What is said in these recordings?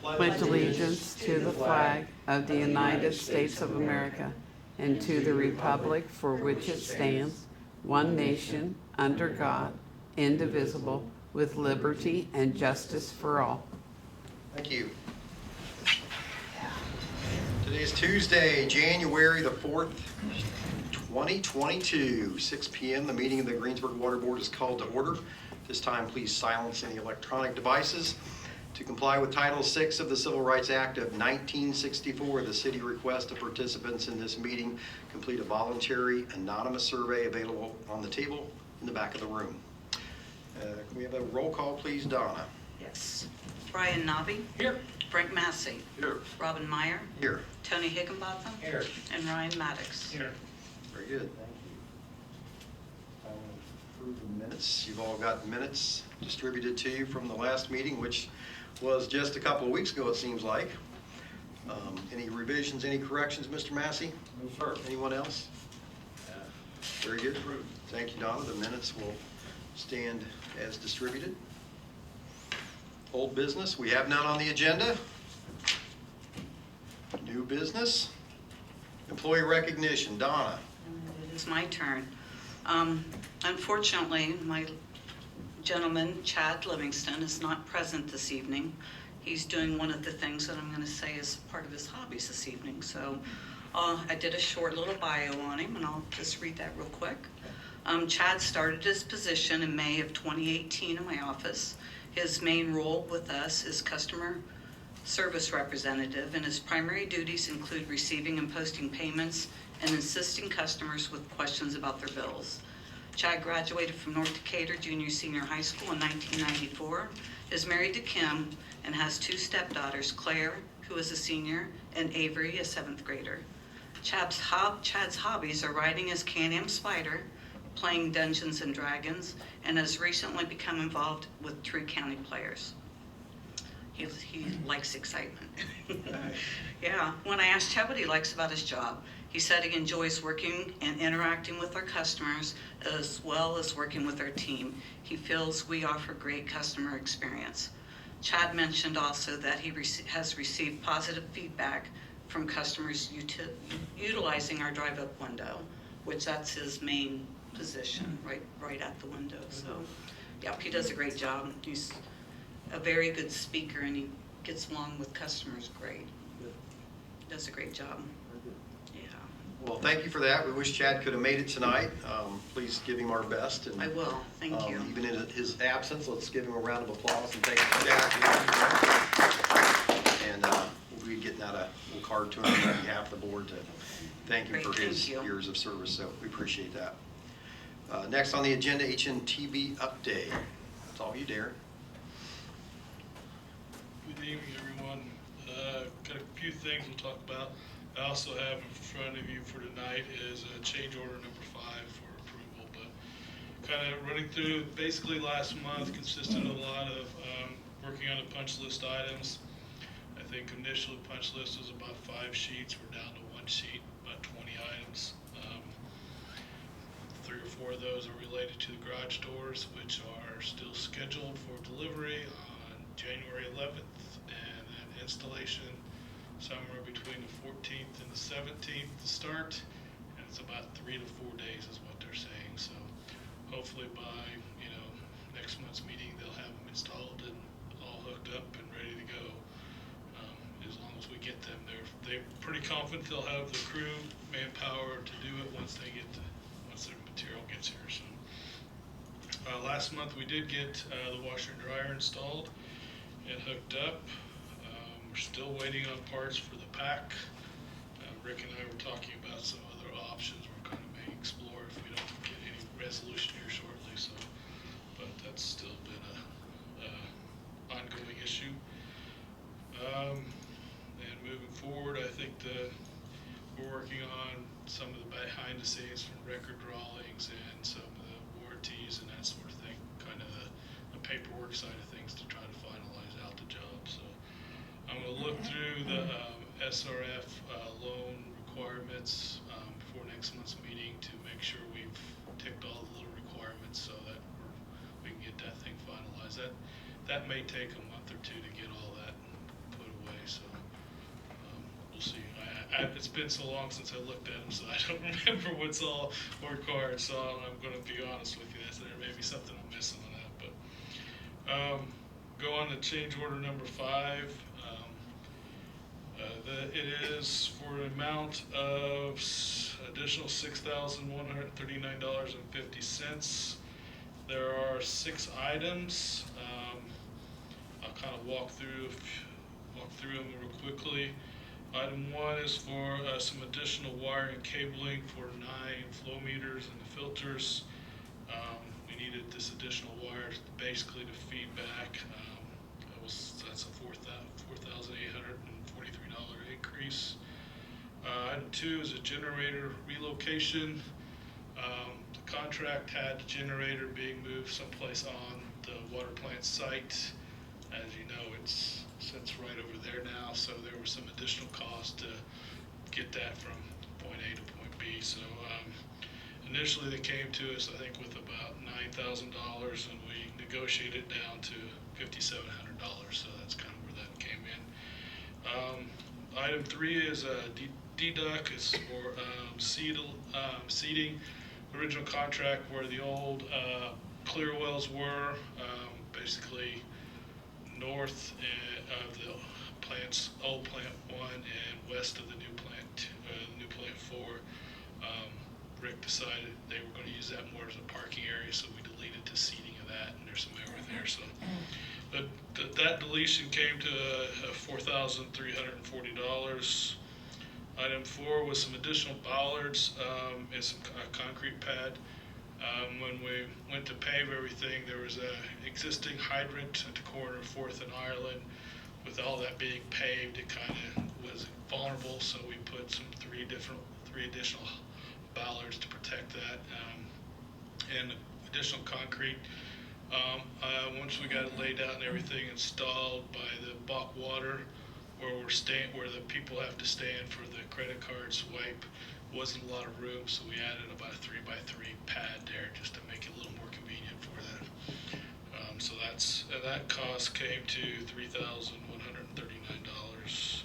pledge allegiance to the flag of the United States of America and to the republic for which it stands, one nation, under God, indivisible, with liberty and justice for all. Thank you. Today is Tuesday, January the 4th, 2022, 6 p.m. The meeting of the Greensburg Water Board is called to order. This time, please silence any electronic devices. To comply with Title VI of the Civil Rights Act of 1964, the city requests that participants in this meeting complete a voluntary anonymous survey available on the table in the back of the room. Can we have a roll call, please, Donna? Yes. Brian Nobby. Here. Frank Massey. Here. Robin Meyer. Here. Tony Higginbotham. Here. And Ryan Maddox. Here. Very good, thank you. I will approve the minutes. You've all got minutes distributed to you from the last meeting, which was just a couple of weeks ago, it seems like. Any revisions, any corrections, Mr. Massey? No, sir. Anyone else? Very good. Thank you, Donna. The minutes will stand as distributed. Old business, we have none on the agenda. New business. Employee recognition, Donna. It is my turn. Unfortunately, my gentleman, Chad Livingston, is not present this evening. He's doing one of the things that I'm going to say is part of his hobbies this evening. So I did a short little bio on him, and I'll just read that real quick. Chad started his position in May of 2018 in my office. His main role with us is customer service representative, and his primary duties include receiving and posting payments and assisting customers with questions about their bills. Chad graduated from North Decatur Junior Senior High School in 1994, is married to Kim, and has two stepdaughters, Claire, who is a senior, and Avery, a 7th grader. Chad's hobbies are riding his Can-Am Spider, playing Dungeons and Dragons, and has recently become involved with Tree County players. He likes excitement. Yeah, when I asked Chad what he likes about his job, he said he enjoys working and interacting with our customers as well as working with our team. He feels we offer great customer experience. Chad mentioned also that he has received positive feedback from customers utilizing our drive-up window, which that's his main position, right at the window. So, yeah, he does a great job. He's a very good speaker, and he gets along with customers great. Does a great job. Yeah. Well, thank you for that. We wish Chad could have made it tonight. Please give him our best. And, I will. Thank you. Even in his absence, let's give him a round of applause and thank you, Chad. And we'll be getting out a little card to him on behalf of the board to thank him for his years of service. So we appreciate that. Next on the agenda, HNTB update. That's all you, Darren. Good evening, everyone. Got a few things we'll talk about. I also have in front of you for tonight is a change order number 5 for approval, but kind of running through, basically last month consisted of a lot of working on the punch list items. I think initially punch list was about 5 sheets. We're down to 1 sheet, about 20 items. 3 or 4 of those are related to the garage doors, which are still scheduled for delivery on January 11th, and then installation somewhere between the 14th and the 17th to start, and it's about 3 to 4 days is what they're saying. So hopefully by next month's meeting they'll have them installed and all hooked up and ready to go. As long as we get them, they're pretty confident they'll have the crew manpower to do it once their material gets here. So last month we did get the washer and dryer installed and hooked up. We're still waiting on parts for the pack. Rick and I were talking about some other options we're kind of may explore if we don't get any resolution here shortly. So, but that's still been a ongoing issue. And moving forward, I think we're working on some of the behind the scenes from record drawings and some of the warranties and that sort of thing, kind of the paperwork side of things to try to finalize out the job. So I'm going to look through the SRF loan requirements before next month's meeting to make sure we've ticked all the little requirements so that we can get that thing finalized. That may take a month or two to get all that put It's been so long since I looked at them, so I don't remember what's all required, so I'm gonna be honest with you, there may be something I'm missing on that, but, go on to change order number 5. It is for an amount of additional $6,139.50. There are 6 items. I'll kind of walk through them real quickly. Item 1 is for some additional wire and cabling for 9 flow meters and the filters. We needed this additional wire basically to feed back. That's a $4,843 increase. Item 2 is a generator relocation. The contract had the generator being moved someplace on the water plant site. As you know, it sits right over there now, so there was some additional cost to get that from point A to point B. So initially they came to us, I think, with about $9,000, and we negotiated down to $5,700. So that's kind of where that came in. Item 3 is a deduct. It's for seeding. Original contract where the old clear wells were, basically north of the plants, old plant 1 and west of the new plant 4. Rick decided they were going to use that more as a parking area, so we deleted the seeding of that, and there's some error there. So that deletion came to $4,340. Item 4 was some additional bollards and some concrete pad. When we went to pave everything, there was a existing hydrant at the corner of 4th and Ireland. With all that being paved, it kind of was vulnerable, so we put some three additional bollards to protect that, and additional concrete. Once we got it laid out and everything installed by the Bach water, where the people have to stand for the credit card swipe, wasn't a lot of room, so we added about a 3x3 pad there just to make it a little more convenient for that. So that cost came to $3,139.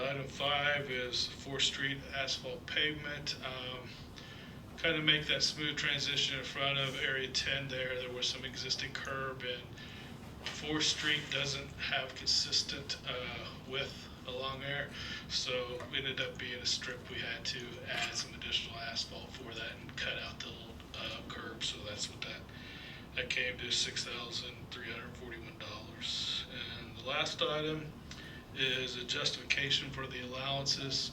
Item 5 is 4th Street asphalt pavement. Kind of make that smooth transition in front of Area 10 there. There was some existing curb, and 4th Street doesn't have consistent width along there, so it ended up being a strip. We had to add some additional asphalt for that and cut out the little curb, so that's what that came to $6,341. And the last item is a justification for the allowances.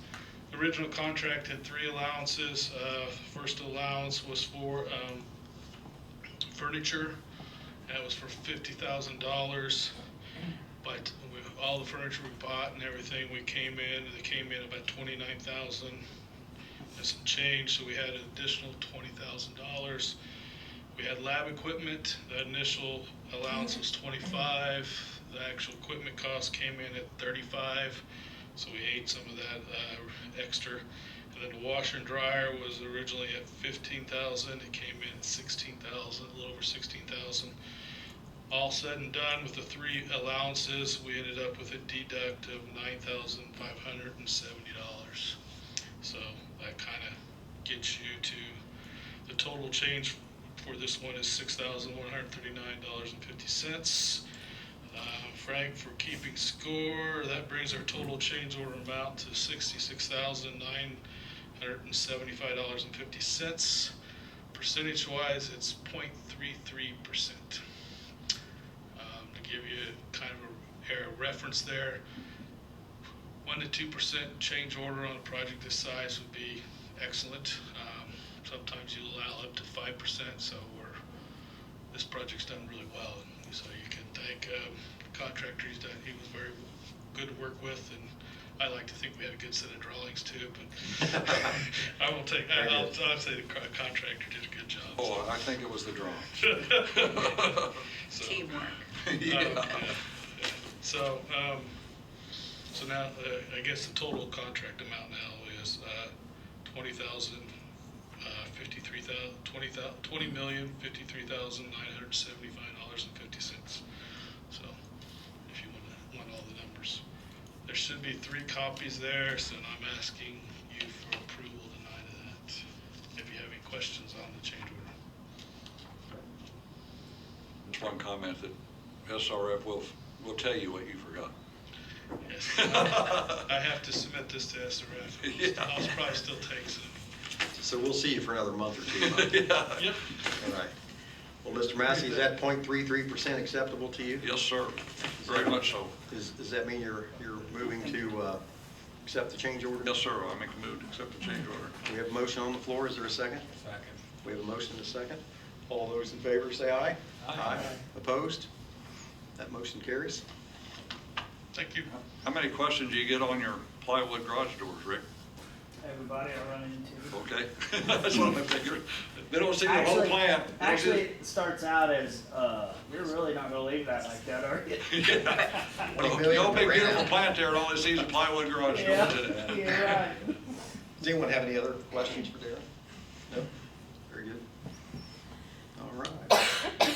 The original contract had 3 allowances. First allowance was for furniture. That was for $50,000. But with all the furniture we bought and everything, they came in about $29,000 and some change. So we had an additional $20,000. We had lab equipment. The initial allowance was $25,000. The actual equipment cost came in at $35,000. So we ate some of that extra. And then the washer and dryer was originally at $15,000. It came in at $16,000, a little over $16,000. All said and done with the 3 allowances, we ended up with a deduct of $9,570. So that kind of gets you to the total change for this one is $6,139.50. Frank for keeping score. That brings our total change order amount to $66,975.50. Percentage wise, it's 0.33%. To give you kind of a reference there, 1 to 2% change order on a project this size would be excellent. Sometimes you allow up to 5%, so this project's done really well. So you can thank the contractor. He was very good to work with, and I like to think we had a good set of drawings too. But I'll say the contractor did a good job. Oh, I think it was the drawing. So, teamwork. Yeah. So now I guess the total contract amount now is $20,053,975.50. So if you want all the numbers, there's should be 3 copies there, so I'm asking you for approval tonight of that. If you have any questions on the change order. Just one comment that SRF will tell you what you forgot. Yes. I have to submit this to SRF. Yeah. I'll probably still take some. So we'll see you for another month or 2. Huh? Yeah. Yep. All right. Well, Mr. Massey, is that 0.33% acceptable to you? Yes, sir. Very much so. Does that mean you're moving to accept the change order? Yes, sir. I make a move to accept the change order. We have a motion on the floor. Is there a second? Second. We have a motion and a second. All those in favor say aye. Aye. Opposed? That motion carries. Thank you. How many questions do you get on your plywood garage doors, Rick? Everybody I run into. Okay. That's what I'm thinking. They don't see the whole plant. They don't see Actually, it starts out as, you're really not gonna leave that like that, are you? Yeah. Well, the old big beautiful plant there, and all they see is a plywood garage doors in it. You're right. Does anyone have any other questions for Darren? No? Very good. All right.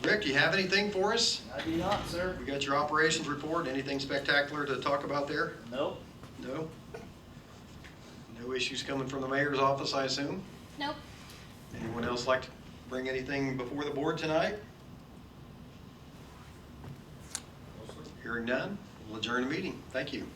Rick, do you have anything for us? I do not, sir. We got your operations report. Anything spectacular to talk about there? Nope. No? No issues coming from the mayor's office, I assume? Nope. Anyone else like to bring anything before the board tonight? Hearing none, we'll adjourn the meeting. Thank you.